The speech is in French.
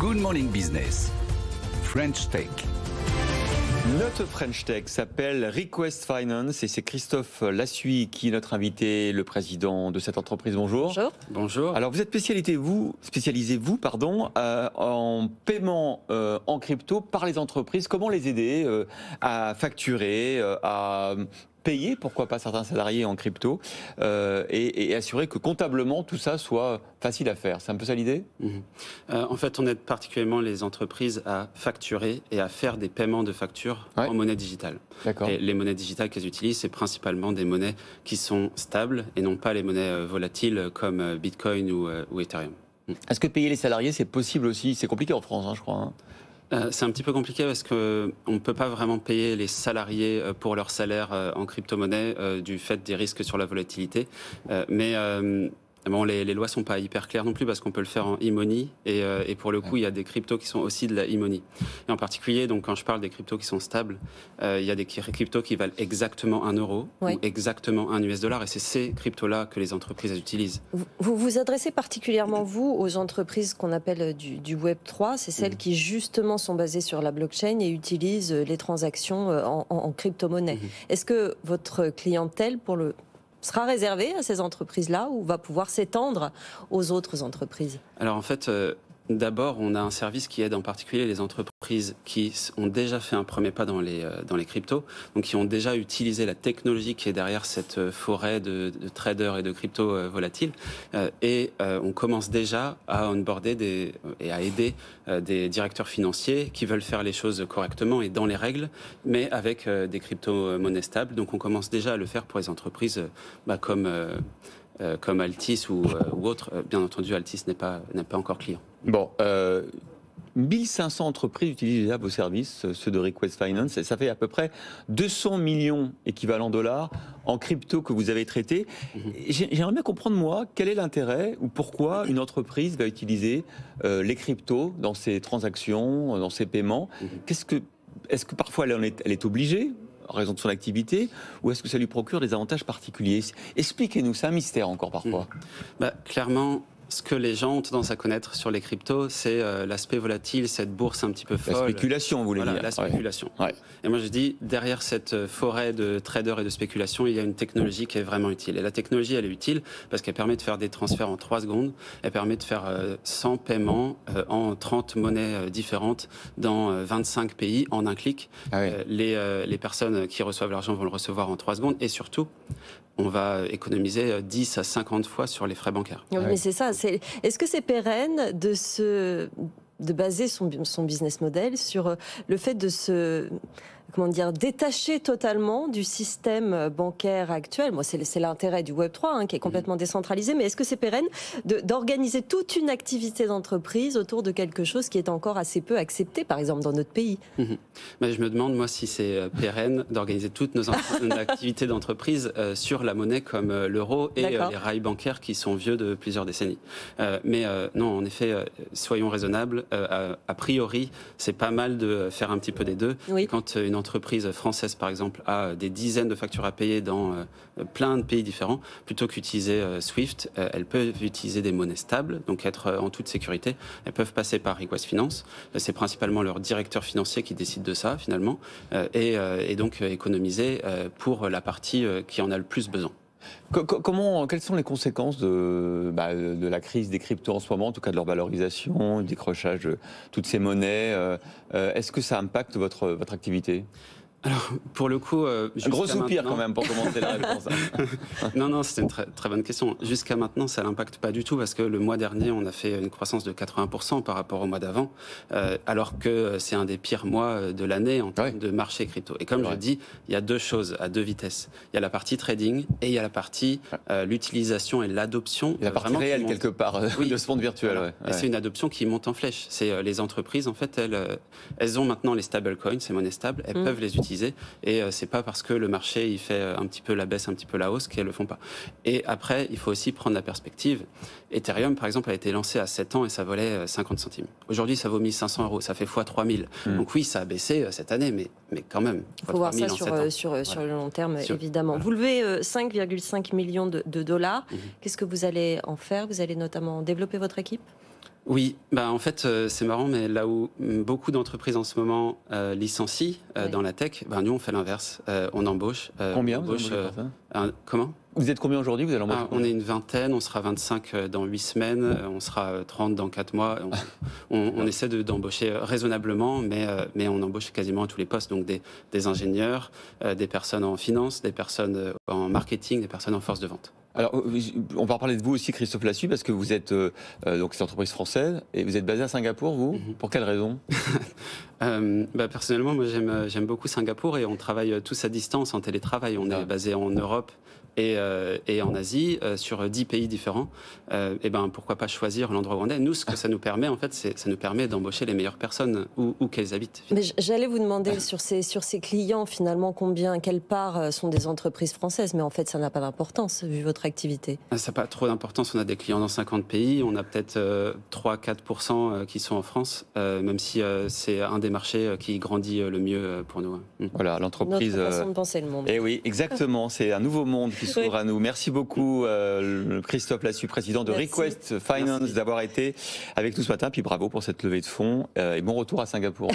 Good Morning Business, French Tech. Notre French Tech s'appelle Request Finance et c'est Christophe Lassuy qui est notre invité, le président de cette entreprise. Bonjour. Bonjour. Bonjour. Alors vous êtes spécialisé en paiement en crypto par les entreprises. Comment les aider à facturer, à payer, pourquoi pas certains salariés en crypto et assurer que comptablement tout ça soit facile à faire. C'est un peu ça l'idée ? En fait, on aide particulièrement les entreprises à facturer et à faire des paiements de factures en monnaie digitale. Et les monnaies digitales qu'elles utilisent, c'est principalement des monnaies qui sont stables et non pas les monnaies volatiles comme Bitcoin ou Ethereum. Est-ce que payer les salariés, c'est possible aussi ? C'est compliqué en France, je crois. C'est un petit peu compliqué parce qu'on ne peut pas vraiment payer les salariés pour leur salaire en crypto-monnaie du fait des risques sur la volatilité. Bon, les lois ne sont pas hyper claires non plus parce qu'on peut le faire en e-money et pour le coup, il y a des cryptos qui sont aussi de la e-money. Et en particulier, donc, quand je parle des cryptos qui sont stables, il y a des cryptos qui valent exactement 1 euro ou exactement 1 US dollar et c'est ces cryptos-là que les entreprises utilisent. Vous vous adressez particulièrement, vous, aux entreprises qu'on appelle du Web 3, c'est celles qui justement sont basées sur la blockchain et utilisent les transactions en crypto-monnaie. Est-ce que votre clientèle sera réservé à ces entreprises-là ou va pouvoir s'étendre aux autres entreprises ? Alors en fait, d'abord, on a un service qui aide en particulier les entreprises qui ont déjà fait un premier pas dans les cryptos, donc qui ont déjà utilisé la technologie qui est derrière cette forêt de traders et de cryptos volatiles. On commence déjà à onboarder et à aider des directeurs financiers qui veulent faire les choses correctement et dans les règles, mais avec des crypto-monnaies stables. Donc on commence déjà à le faire pour les entreprises comme Altis ou autres. Bien entendu, Altis n'est pas encore client. Bon, 1500 entreprises utilisent déjà vos services, ceux de Request Finance, et ça fait à peu près 200 millions équivalent dollars en crypto que vous avez traités. J'aimerais bien comprendre, moi, quel est l'intérêt ou pourquoi une entreprise va utiliser les cryptos dans ses transactions, dans ses paiements. Est-ce que parfois elle est obligée en raison de son activité, ou est-ce que ça lui procure des avantages particuliers ? Expliquez-nous, c'est un mystère encore parfois. Clairement, ce que les gens ont tendance à connaître sur les cryptos, c'est l'aspect volatile, cette bourse un petit peu folle. La spéculation, vous voulez dire. La spéculation. Et moi je dis, derrière cette forêt de traders et de spéculation, il y a une technologie qui est vraiment utile. Et la technologie, elle est utile parce qu'elle permet de faire des transferts en 3 secondes, elle permet de faire 100 paiements en 30 monnaies différentes dans 25 pays en un clic. Les personnes qui reçoivent l'argent vont le recevoir en 3 secondes et surtout, on va économiser 10 à 50 fois sur les frais bancaires. Mais c'est ça. Est-ce que c'est pérenne de baser son business model sur le fait de détacher totalement du système bancaire actuel ? Moi, c'est l'intérêt du Web 3 qui est complètement décentralisé, mais est-ce que c'est pérenne d'organiser toute une activité d'entreprise autour de quelque chose qui est encore assez peu accepté, par exemple, dans notre pays ? Je me demande, moi, si c'est pérenne d'organiser toutes nos activités d'entreprise sur la monnaie comme l'euro et les rails bancaires qui sont vieux de plusieurs décennies. Non, en effet, soyons raisonnables. A priori, c'est pas mal de faire un petit peu des deux. Quand une entreprise française, par exemple, a des dizaines de factures à payer dans plein de pays différents, plutôt qu'utiliser Swift, elles peuvent utiliser des monnaies stables, donc être en toute sécurité. Elles peuvent passer par Request Finance. C'est principalement leur directeur financier qui décide de ça, finalement, et donc économiser pour la partie qui en a le plus besoin. Quelles sont les conséquences de la crise des cryptos en ce moment, en tout cas de leur valorisation, du décrochage de toutes ces monnaies Est-ce que ça impacte votre activité ? Alors, pour le coup, un gros soupir quand même pour commencer la réponse. Non, c'est une très, très bonne question. Jusqu'à maintenant, ça n'impacte pas du tout parce que le mois dernier, on a fait une croissance de 80% par rapport au mois d'avant, alors que c'est un des pires mois de l'année en termes de marché crypto. Et comme je dis, il y a deux choses à deux vitesses. Il y a la partie trading et il y a la partie l'utilisation et l'adoption. La partie réelle quelque part de ce monde virtuel. Et c'est une adoption qui monte en flèche. C'est les entreprises, en fait, elles ont maintenant les stablecoins, ces monnaies stables, elles peuvent les utiliser. Et c'est pas parce que le marché il fait un petit peu la baisse, un petit peu la hausse qu'elles le font pas. Et après, il faut aussi prendre la perspective. Ethereum, par exemple, a été lancé à 7 ans et ça valait 50 centimes. Aujourd'hui, ça vaut 1500 €. Ça fait x 3000. Donc oui, ça a baissé cette année, mais quand même. Il faut voir ça sur le long terme, évidemment. Vous levez 5,5 millions de dollars. Qu'est-ce que vous allez en faire ? Vous allez notamment développer votre équipe ? Oui, en fait, c'est marrant, mais là où beaucoup d'entreprises en ce moment licencient dans la tech, nous, on fait l'inverse. On embauche. Combien on embauche, comment? Vous êtes combien aujourd'hui? Vous allez embaucher On est une vingtaine, on sera 25 dans 8 semaines, on sera 30 dans 4 mois. On essaie d'embaucher raisonnablement, mais on embauche quasiment à tous les postes, donc des ingénieurs, des personnes en finance, des personnes en marketing, des personnes en force de vente. Alors, on va parler de vous aussi, Christophe Lassus, parce que vous êtes donc cette entreprise française et vous êtes basé à Singapour, vous. Pour quelle raison? Personnellement, moi j'aime beaucoup Singapour et on travaille tous à distance en télétravail. On est basé en Europe et en Asie, sur 10 pays différents. Pourquoi pas choisir l'endroit où on est? Nous, ce que ça nous permet, en fait, ça nous permet d'embaucher les meilleures personnes où qu'elles habitent. Mais j'allais vous demander sur ces clients, finalement, quelle part sont des entreprises françaises, mais en fait, ça n'a pas d'importance, vu votre activité. Ça n'a pas trop d'importance. On a des clients dans 50 pays, on a peut-être 3-4% qui sont en France, même si c'est un des marchés qui grandit le mieux pour nous. Voilà, l'entreprise. Notre façon de penser le monde. Eh oui, exactement. C'est un nouveau monde qui s'ouvre à nous. Merci beaucoup, Christophe Lassus, président de Request Finance, d'avoir été avec nous ce matin. Puis bravo pour cette levée de fonds et bon retour à Singapour.